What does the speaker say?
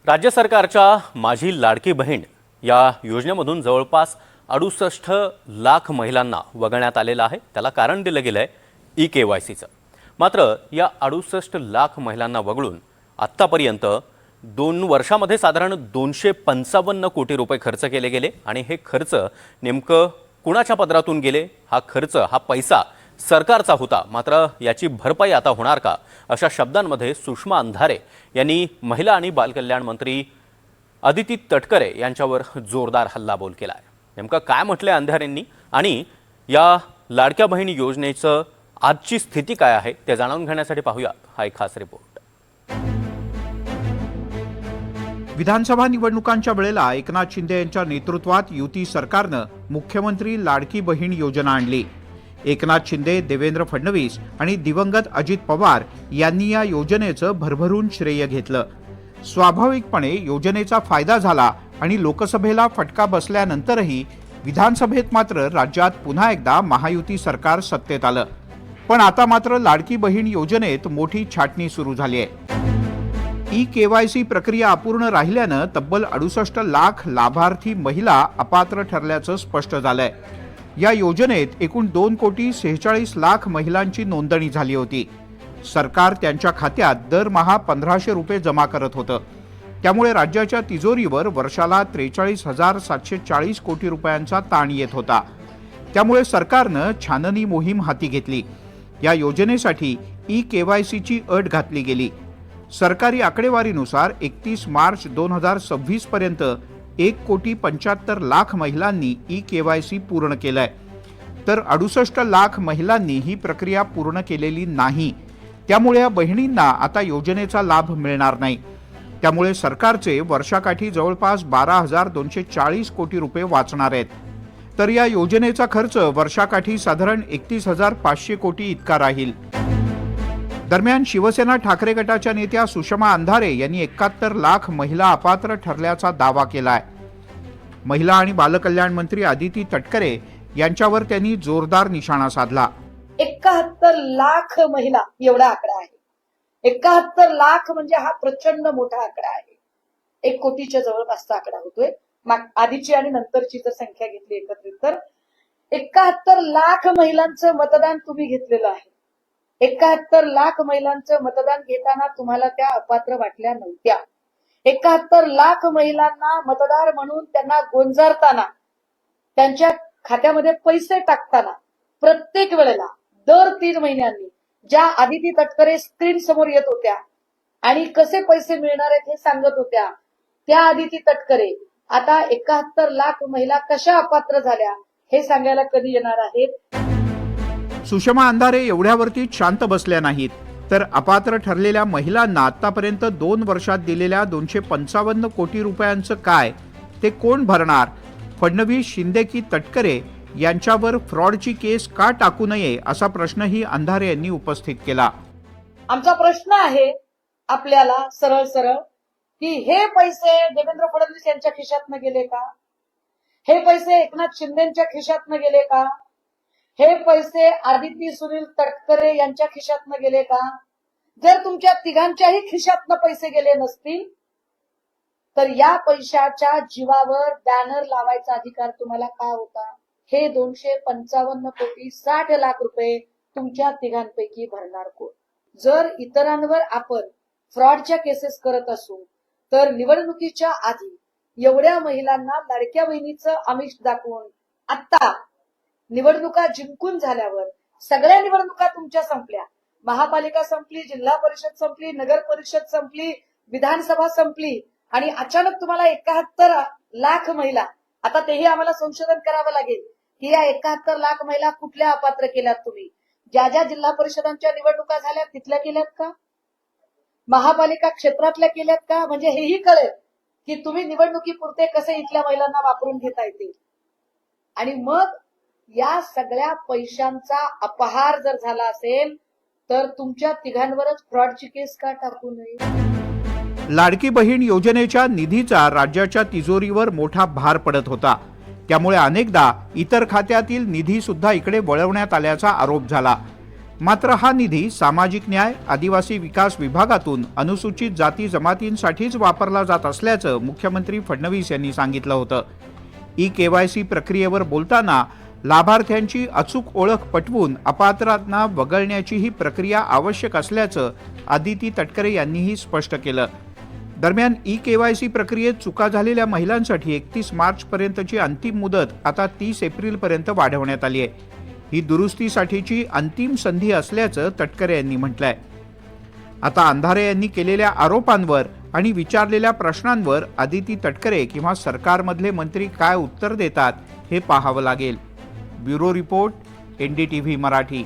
राज्य सरकारच्या माझी लाडकी बहीण या योजनेमधून जवळपास 68 लाख महिलांना वगळण्यात आलेलं आहे। त्याला कारण दिलं गेलं आहे ई-केवायसीचं। मात्र या 68 लाख महिलांना वगळून आत्तापर्यंत 2 वर्षांमध्ये साधारण 255 कोटी रुपये खर्च केले गेले आणि हे खर्च नेमकं कुणाच्या पदरातून गेले? हा पैसा सरकारचा होता, मात्र याची भरपाई आता होणार का? अशा शब्दांमध्ये सुषमा अंधारे यांनी महिला आणि बालकल्याण मंत्री अदिती तटकरे यांच्यावर जोरदार हल्लाबोल केला आहे। नेमकं काय म्हटलंय अंधारेंनी आणि या लाडक्या बहिणी योजनेचं आजची स्थिती काय आहे ते जाणून घेण्यासाठी पाहूया हा एक खास रिपोर्ट। विधानसभा निवडणुकांच्या वेळेला एकनाथ शिंदे यांच्या नेतृत्वात युती सरकारनं मुख्यमंत्री लाडकी बहीण योजना आणली। एकनाथ शिंदे, देवेंद्र फडणवीस आणि दिवंगत अजित पवार यांनी या योजनेचं भरभरून श्रेय घेतलं। स्वाभाविकपणे योजनेचा फायदा झाला आणि लोकसभेला फटका बसल्यानंतरही विधानसभेत मात्र राज्यात पुन्हा एकदा महायुती सरकार सत्तेत आलं। पण आता मात्र लाडकी बहीण योजनेत मोठी छाटणी सुरू झाली आहे। ई-केवायसी प्रक्रिया अपूर्ण राहिल्यानं तब्बल 68 लाख लाभार्थी महिला अपात्र ठरल्याचं स्पष्ट झालंय। या योजनेत एकूण 2,46 लाख महिलांची नोंदणी झाली होती। सरकार त्यांच्या खात्यात दरमहा 1,500 रुपये जमा करत होतं। त्यामुळे राज्याच्या तिजोरीवर वर्षाला 43,740 कोटी रुपयांचा ताण येत होता। त्यामुळे सरकारनं छाननी मोहीम हाती घेतली। या योजनेसाठी ई-केवायसीची अट घातली गेली। सरकारी आकडेवारीनुसार 31 मार्च 2026 पर्यंत 1,75 लाख महिलांनी ई-केवायसी पूर्ण केलंय, तर 68 लाख महिलांनी ही प्रक्रिया पूर्ण केलेली नाही। त्यामुळे या बहिणींना आता योजनेचा लाभ मिळणार नाही। त्यामुळे सरकारचे वर्षाकाठी जवळपास 12,240 कोटी रुपये वाचणार आहेत, तर या योजनेचा खर्च वर्षाकाठी साधारण 31,500 कोटी इतका राहील। दरम्यान शिवसेना ठाकरे गटाच्या नेत्या सुषमा अंधारे यांनी 71 लाख महिला अपात्र ठरल्याचा दावा केलाय। महिला आणि बालकल्याण मंत्री अदिती तटकरे यांच्यावर त्यांनी जोरदार निशाणा साधला। 71 लाख महिला एवढा आकडा आहे। 71 लाख म्हणजे हा प्रचंड मोठा आकडा आहे। 1 कोटीच्या जवळपासचा आकडा होतोय। आधीची आणि नंतरची जर संख्या घेतली एकत्रित तर 71 लाख महिलांचं मतदान तुम्ही घेतलेलं आहे। 71 लाख महिलांचं मतदान घेताना तुम्हाला त्या अपात्र वाटल्या नव्हत्या। 71 लाख महिलांना मतदार म्हणून त्यांना गोंजारताना, त्यांच्या खात्यामध्ये पैसे टाकताना प्रत्येक वेळेला दर 3 महिन्यांनी ज्या अदिती तटकरे स्क्रीन समोर येत होत्या आणि कसे पैसे मिळणार आहेत हे सांगत होत्या, त्या अदिती तटकरे आता 71 लाख महिला कशा अपात्र झाल्या हे सांगायला कधी येणार आहेत? सुषमा अंधारे एवढ्यावरती शांत बसल्या नाहीत, तर अपात्र ठरलेल्या महिलांना आतापर्यंत 2 वर्षात दिलेल्या 255 कोटी रुपयांचं काय, ते कोण भरणार? फडणवीस, शिंदे की तटकरे यांच्यावर फ्रॉडची केस का टाकू नये असा प्रश्नही अंधारे यांनी उपस्थित केला। आमचा प्रश्न आहे आपल्याला सरळ सरळ की हे पैसे देवेंद्र फडणवीस यांच्या खिशातनं गेले का? हे पैसे एकनाथ शिंदेच्या खिशातनं गेले का? हे पैसे आदिती सुनील तटकरे यांच्या खिशातनं गेले का? जर तुमच्या तिघांच्याही खिशातनं पैसे गेले नसतील तर या पैशाच्या जीवावर बॅनर लावायचा अधिकार तुम्हाला का होता? हे 255 कोटी 60 लाख रुपये तुमच्या तिघांपैकी भरणार कोण? जर इतरांवर आपण फ्रॉडच्या केसेस करत असू तर निवडणुकीच्या आधी एवढ्या महिलांना लाडक्या बहिणीचं आमिष दाखवून आता निवडणुका जिंकून झाल्यावर सगळ्या निवडणुका तुमच्या संपल्या, महापालिका संपली, जिल्हा परिषद संपली, नगर परिषद संपली, विधानसभा संपली आणि अचानक तुम्हाला 71 लाख महिला, आता तेही आम्हाला संशोधन करावं लागेल की या 71 लाख महिला कुठल्या अपात्र केल्यात तुम्ही? ज्या ज्या जिल्हा परिषदांच्या निवडणुका झाल्या तिथल्या केल्यात का? महापालिका क्षेत्रातल्या केल्यात का? म्हणजे हेही कळेल की तुम्ही निवडणुकीपुरते कसे इथल्या महिलांना वापरून घेता येतील। आणि मग या सगळ्या पैशांचा अपहार जर झाला असेल तर तुमच्या तिघांवरच फ्रॉडची केस का टाकू नये? लाडकी बहीण योजनेच्या निधीचा राज्याच्या तिजोरीवर मोठा भार पडत होता। त्यामुळे अनेकदा इतर खात्यातील निधी सुद्धा इकडे वळवण्यात आल्याचा आरोप झाला। मात्र हा निधी सामाजिक न्याय आदिवासी विकास विभागातून अनुसूचित जाती जमातींसाठीच वापरला जात असल्याचं मुख्यमंत्री फडणवीस यांनी सांगितलं होतं. ई-केवायसी प्रक्रियेवर बोलताना लाभार्थ्यांची अचूक ओळख पटवून अपात्रांना वगळण्याची ही प्रक्रिया आवश्यक असल्याचं आदिती तटकरे यांनीही स्पष्ट केलं. दरम्यान ई-केवायसी प्रक्रियेत चुका झालेल्या महिलांसाठी 31 मार्चपर्यंतची अंतिम मुदत आता 30 एप्रिलपर्यंत वाढवण्यात आली आहे. ही दुरुस्तीसाठीची अंतिम संधी असल्याचं तटकरे यांनी म्हटलंय. आता अंधारे यांनी केलेल्या आरोपांवर आणि विचारलेल्या प्रश्नांवर आदिती तटकरे किंवा सरकारमधले मंत्री काय उत्तर देतात हे पाहावं लागेल. Bureau report, NDTV Marathi.